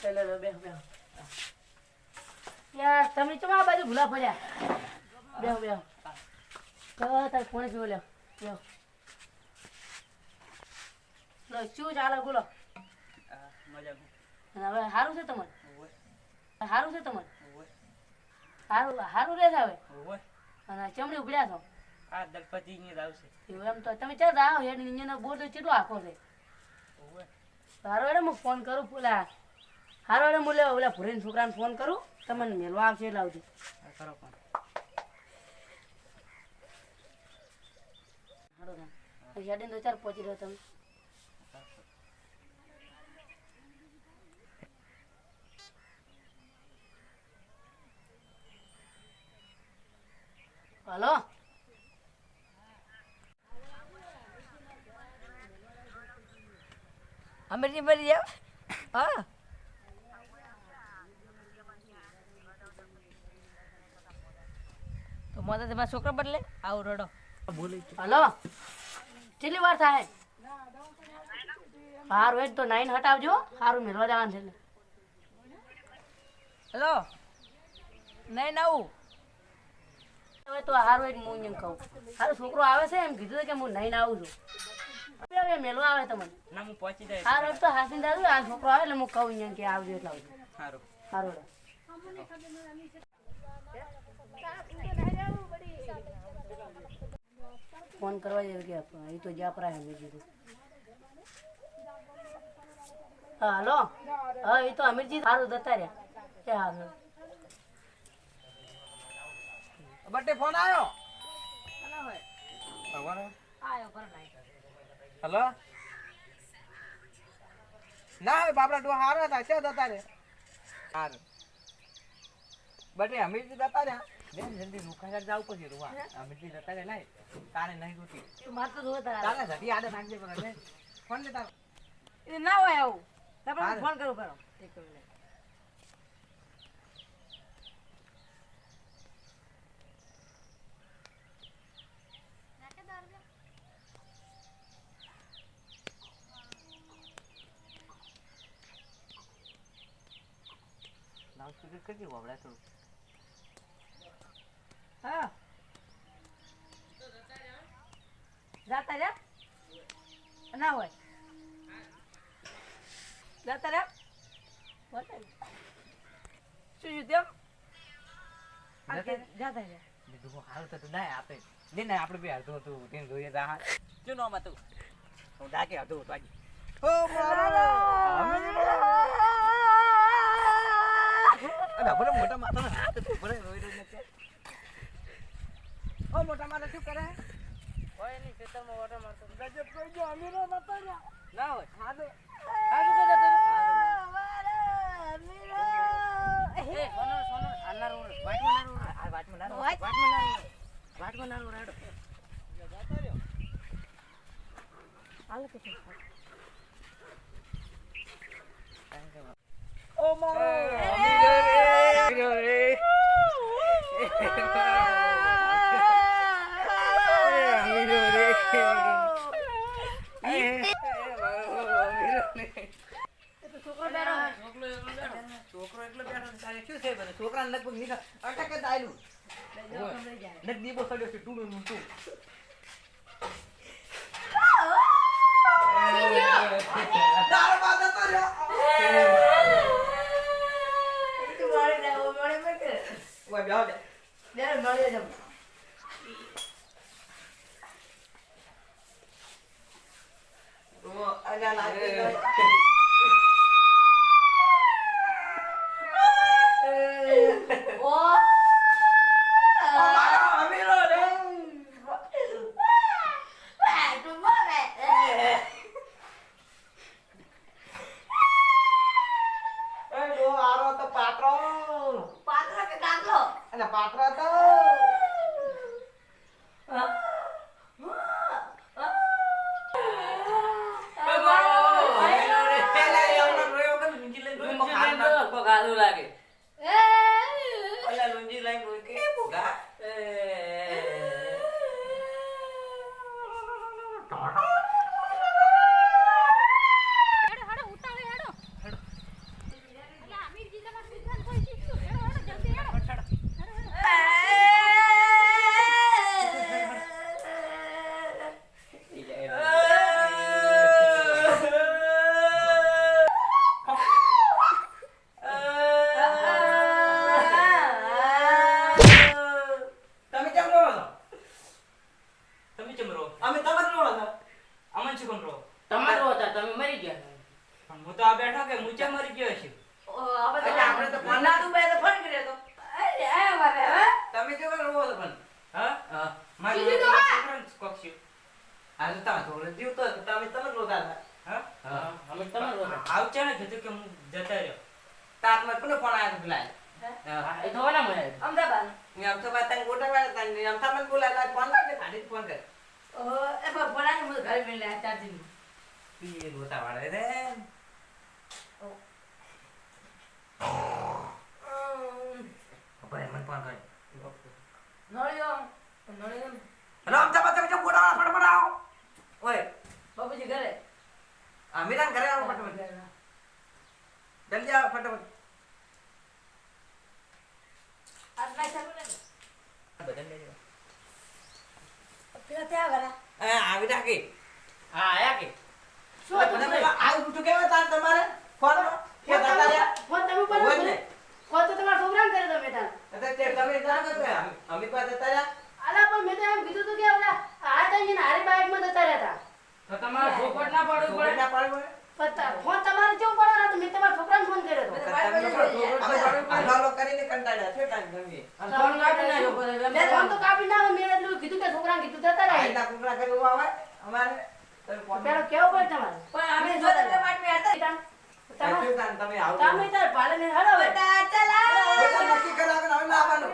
લે બેહો બેહો યાર તમે ચમ આ બાજુ ભૂલા પડ્યા બેહો બેહો તાર કોણે પીવો લ્યો બેહો લો શું ચાલે બોલો મજા હવે સારું છે તમને સારું છે તમને સારું સારું રહે છે હવે અને ચમડી ઉભડ્યા છો આ દલપતિ ની આવશે એમ તો તમે ચાલ આવો હેડ ઇન્જિન બોર્ડ કેટલો આખો છે સારો એટલે હું ફોન કરું પેલા સારો એટલે હું ઓલા ભૂરીને છોકરાને ફોન કરું તમને મેળવા આવશે એટલે આવજો કરો પણ સારો થાય હેડીને તો ચાર પહોંચી રહ્યો તમે હલો અમરજી મરી જાવ હા તો મોટા તમારા છોકરા બદલે આવું રડો હલો કેટલી વાર થાય સારું હેડ તો 9 હટાવજો સારું મેળવા જવાનું છે એટલે હેલો નહીં આવું હવે તો સારું હેડ હું એમ કહું સારું છોકરો આવે છે એમ કીધું કે હું નહીં આવું છું હવે મેળવા આવે તમને ના હું પહોંચી જાય સારું તો હાસીને દાદુ આ છોકરો આવે એટલે હું કહું અહીંયા કે આવજો એટલે આવજો સારું સારું ફોન કરવા જેવું કે એ તો જ્યાં પરાય અમે કીધું હા હલો હા એ તો અમીરજી સારું જતા રહ્યા કે હારું બટે ફોન આવ્યો હેલો ના હવે બાપડા ડો હારા હતા છે જતા રે હારું બટે અમીરજી જતા રહ્યા બેન જલ્દી લુકા જાવ પછી રૂવા અમીરજી જતા રે લાય તારે નહીં રૂટી તું મારતો જોતા તારે ઘટી આડે નાખજે પર લે ફોન લે તારો એ ના હોય આવું તમે ફોન કરું કરો એક મિનિટ લાઉડ સ્પીકર કરી વાવડા થોડું હા જાતા રે ના હોય જાતા રે શું તેમ જાતા રે બીજું હાલ તો ના આપે ને ને આપણે બે હાલતું હતું તેને જોઈએ તા શું નામ હતું હું ડાકે હતું આજે ઓ અરે ભલે મોટા માથાનો હાથ તો ભલે રોઈ રોઈ નથી ઓ મોટા માથા શું કરે કોઈ નહીં ખેતરમાં ઓટો મારતો ગજબ કોઈ જો અમીરો નતો ના હોય હા તો શું કહેતા તું અમીરો એ સોનો સોનો આના રોડ વાટમાં ના રોડ આ વાટમાં ના વાટમાં ના રોડ વાટમાં ના રોડ આડો જાતો રહ્યો હાલ કે ઓ મારો અમીરો રે છોકરો એકલો બેઠો તારે શું છે બધું છોકરાને લગભગ નીકળ અટક જ આયલું નક દીપો સડ્યો છે ટૂડું નું ટૂ તારો બાદ હતો રે તું મારી જાવ મારી મત ઓય બેહો દે દે મારી જાવ ઓ અલ્યા લાગે ઓ અમીરો રે તું બોલે એ ડો આરો તો પાત્રો પાત્ર કે કાગલો અને પાત્રો તો ગાલું લાગે એ ઓલા લુંજી લાઈન રોઈ કે ગા જતા રહ્યો તારમાં કોનો ફોન આવ્યો પેલા હા, એ તો ના મળે અમદાવાદ ને આમ તો વાત તને ગોટા વાળા તને આમ તમને બોલાય ફોન લાગે ખાલી ફોન કરે એ ભણાને મને ઘરે મેલે ચાર્જિંગ પીએ ગોટા વાળા રે ભાઈ મને ફોન કરે નળિયો નળિયો હેલો અમદાવાદ તમે જો ગોટા વાળા ફટાફટ આવો ઓય બાપુજી ઘરે અમીરાન ઘરે આવો ફટાફટ જલ્દી આવો ફટાફટ આટલા ચાલુ ને બદલ લેજો પેલા ત્યાં ઘરા આવી રાખી હા આયા કે શું હતું મને ભાઈ? આ ઉઠું કેવા તાર તમારે ફોન કે દાદા રે ફોન તમે હોય પણ ને ફોન તો તમારા છોકરાને કર્યો તમે તાર એટલે તે તમે જાણો છો અમી પાસે તારા અલા પણ મેં તો એમ કીધું તું કે ઓલા આ તઈ હારી બાઇકમાં જતા રહ્યા તો તમારે ચોખવટ ના પાડવી પડે ના પાડવો હતા પણ ફોન તમારે કેવું પડે ને તો મેં તમારા છોકરાને ફોન કર્યો હતો હાલો કરીને કંટાળ્યા છે ટાઈમ ગમી અને ફોન કાઢી નાખ્યો પછી મેં ફોન તો કાપી ના મેં એટલું કીધું કે છોકરાને કીધું જતા રહ્યા આઈલા કુકડા કરી આવે અમારે તમે ફોન પેલો કેવું પડે તમારે પણ અમે જો તમે વાટમે હતા તમારે તમે આવો તમે તાર ભાલે ને હળો હવે ચલા નક્કી કરાવો ને હવે ના આવવાનું